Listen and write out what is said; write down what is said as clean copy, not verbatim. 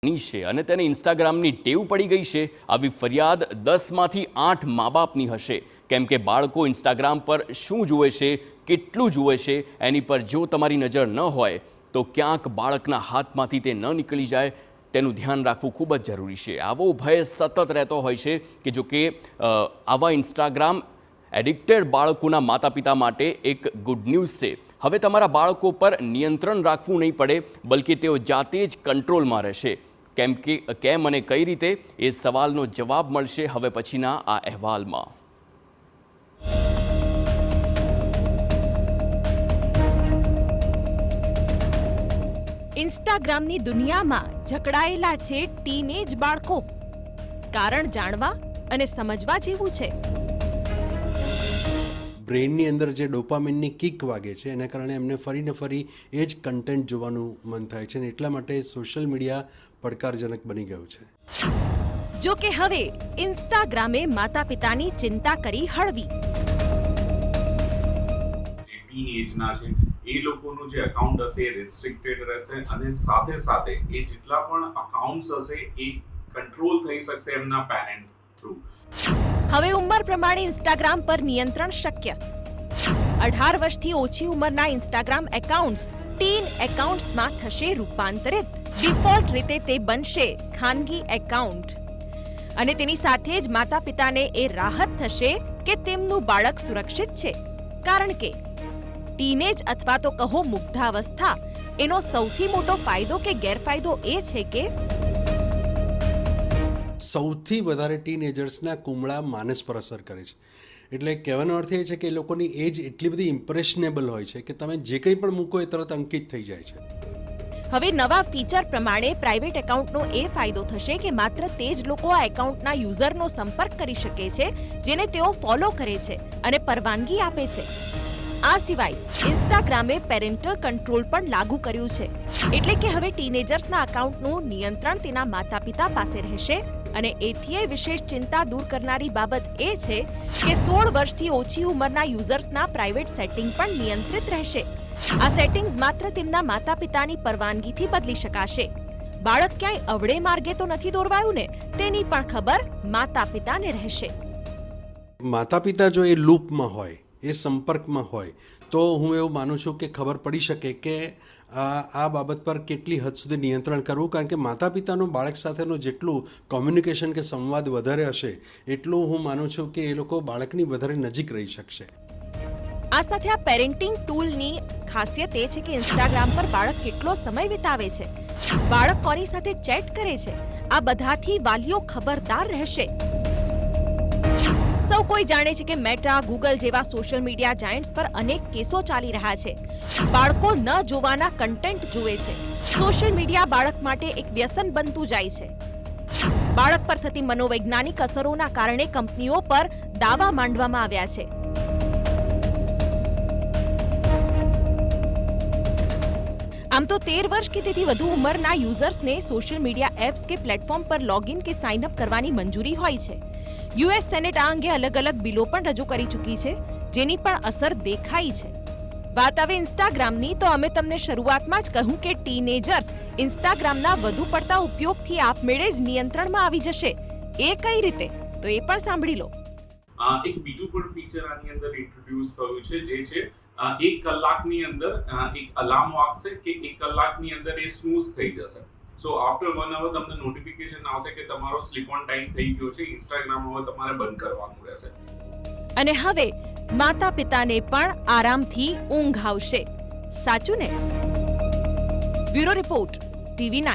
છે અને તેને ઇન્સ્ટાગ્રામની ટેવ પડી ગઈ છે। આવી ફરિયાદ 10માંથી 8 મા-બાપની હશે, કેમ કે બાળકો ઇન્સ્ટાગ્રામ પર શું જુએ છે, કેટલું જુએ છે, એની પર જો તમારી નજર ન હોય તો ક્યાંક બાળકના હાથમાંથી તે ન નીકળી જાય તેનું ધ્યાન રાખવું ખૂબ જ જરૂરી છે। આવો ભય સતત રહેતો હોય છે કે જો કે આવા ઇન્સ્ટાગ્રામ એડિક્ટેડ બાળકોના માતા પિતા માટે એક ગુડ ન્યૂઝ છે। હવે તમારા બાળકો પર નિયંત્રણ રાખવું નહીં પડે, બલ્કि તેઓ જાતે જ કંટ્રોલમાં રહેશે। કેમ અને કઈ રીતે એ સવાલનો જવાબ મળશે હવે પછીના આ અહેવાલમાં। ઇન્સ્ટાગ્રામની દુનિયામાં જકડાયેલા છે ટીનેજ બાળકો। કારણ જાણવા અને સમજવા જેવું છે। બ્રેઇનની અંદર જે ડોપામિનની કિક વાગે છે એના કારણે એમને ફરીને ફરી એ જ કન્ટેન્ટ જોવાનું મન થાય છે અને એટલા માટે સોશિયલ મીડિયા પડકારજનક બની ગયું છે। જો કે હવે ઇન્સ્ટાગ્રામે માતા પિતાની ચિંતા કરી હળવી। ટીનેજના છે એ લોકોનું જે એકાઉન્ટ હશે એ રિસ્ટ્રિક્ટેડ રહેશે અને સાથે સાથે એ જેટલા પણ અકાઉન્ટ્સ હશે એ કંટ્રોલ થઈ શકશે એમના પેરેન્ટ થ્રુ। હવે ઉંમર પ્રમાણે ઇન્સ્ટાગ્રામ પર નિયંત્રણ શક્ય। 18 વર્ષથી ઓછી ઉંમરના ઇન્સ્ટાગ્રામ એકાઉન્ટ્સ ટીન એકાઉન્ટ્સમાં થશે રૂપાંતરિત। ડિફોલ્ટ રીતે તે બનશે ખાનગી એકાઉન્ટ અને તેની સાથે જ માતા પિતાને એ રાહત થશે કે તેમનું બાળક સુરક્ષિત છે, કારણ કે ટીનેજ અથવા તો કહો મુગ્ધાવસ્થા એનો સૌથી મોટો ફાયદો કે ગેરફાયદો એ છે કે સૌથી વધારે ટીનેજર્સના કુમળા માનસ પર અસર કરે છે। એટલે કહેવાનો અર્થ એ છે કે એ લોકોની એજ એટલી બધી ઇમ્પ્રેશનેબલ હોય છે કે તમે જે કંઈ પણ મૂકો એ તરત અંકિત થઈ જાય છે। હવે નવા ફીચર પ્રમાણે પ્રાઇવેટ એકાઉન્ટનો એ ફાયદો થશે કે માત્ર તે જ લોકો આ એકાઉન્ટના યુઝરનો સંપર્ક કરી શકે છે જેને તેઓ ફોલો કરે છે અને પરવાનગી આપે છે। આ સિવાય ઇન્સ્ટાગ્રામે પેરેન્ટલ કંટ્રોલ પણ લાગુ કર્યું છે, એટલે કે હવે ટીનેજર્સના એકાઉન્ટનું નિયંત્રણ તેના માતા પિતા પાસે રહેશે અને એથી વિશેષ ચિંતા દૂર કરનારી બાબત એ છે કે 16 વર્ષથી ઓછી ઉંમરના યુઝર્સના પ્રાઇવેટ સેટિંગ પણ નિયંત્રિત રહેશે। આ સેટિંગ્સ માત્ર તેમના માતા પિતાની પરવાનગીથી બદલી શકાશે। બાળક ક્યાંય અવળે માર્ગે તો નથી દોરવાયું ને તેની પણ ખબર માતા પિતાને રહેશે। માતા પિતા જો એ લૂપમાં હોય, એ સંપર્કમાં હોય તો હું એવું માનું છું કે ખબર પડી શકે કે આ બાબત પર કેટલી હદ સુધી નિયંત્રણ કરવું, કારણ કે માતા પિતાનું બાળક સાથેનું જેટલું કોમ્યુનિકેશન કે સંવાદ વધારે હશે એટલું હું માનું છું કે એ લોકો બાળકની વધારે નજીક રહી શકશે। આ સાથે આ પેરેન્ટિંગ ટૂલની ખાસિયત એ છે કે ઇન્સ્ટાગ્રામ પર બાળક કેટલો સમય વિતાવે છે, બાળક કોની સાથે ચેટ કરે છે, આ બધાથી વાલીઓ ખબરદાર રહેશે। સૌ કોઈ જાણે છે કે મેટા, ગૂગલ જેવા સોશિયલ મીડિયા જાયન્ટ્સ પર અનેક કેસો ચાલી રહ્યા છે। બાળકો ન જોવાના કન્ટેન્ટ જુએ છે। સોશિયલ મીડિયા બાળક માટે એક વ્યસન બનતું જાય છે। બાળક પર થતી મનોવૈજ્ઞાનિક અસરોના કારણે કંપનીઓ પર દાવા માંડવામાં આવ્યા છે। આમ તો 13 વર્ષ કે તેથી વધુ ઉંમરના યુઝર્સને સોશિયલ મીડિયા એપ્સ કે પ્લેટફોર્મ પર લોગિન કે સાઇન અપ કરવાની મંજૂરી હોય છે। યુએસ સેનેટ આ અંગે અલગ અલગ બિલો પણ રજૂ કરી ચૂકી છે, જેની પણ અસર દેખાઈ છે। વાત આવે ઇન્સ્ટાગ્રામની તો અમે તમને શરૂઆતમાં જ કહ્યું કે ટીનેજર્સ ઇન્સ્ટાગ્રામના વધુ પડતા ઉપયોગથી આપમેળે જ નિયંત્રણમાં આવી જશે। એ કઈ રીતે તો એ પણ સાંભળી લો। એક બીજું પણ ફીચર આની અંદર ઇન્ટ્રોડ્યુસ થયું છે, જે છે 1 કલાકની અંદર એક અલાર્મ વાગશે કે 1 કલાકની અંદર એ સ્નૂઝ થઈ જશે। સો આફ્ટર 1 અવર તમને નોટિફિકેશન આવશે કે તમારો સ્લીપ ઓન ટાઈમ થઈ ગયો છે, ઇન્સ્ટાગ્રામ હવે તમારે બંધ કરવાનું રહેશે। અને હવે માતા પિતાને પણ આરામથી ઊંઘ આવશે, સાચું ને? Bureau report, TV9।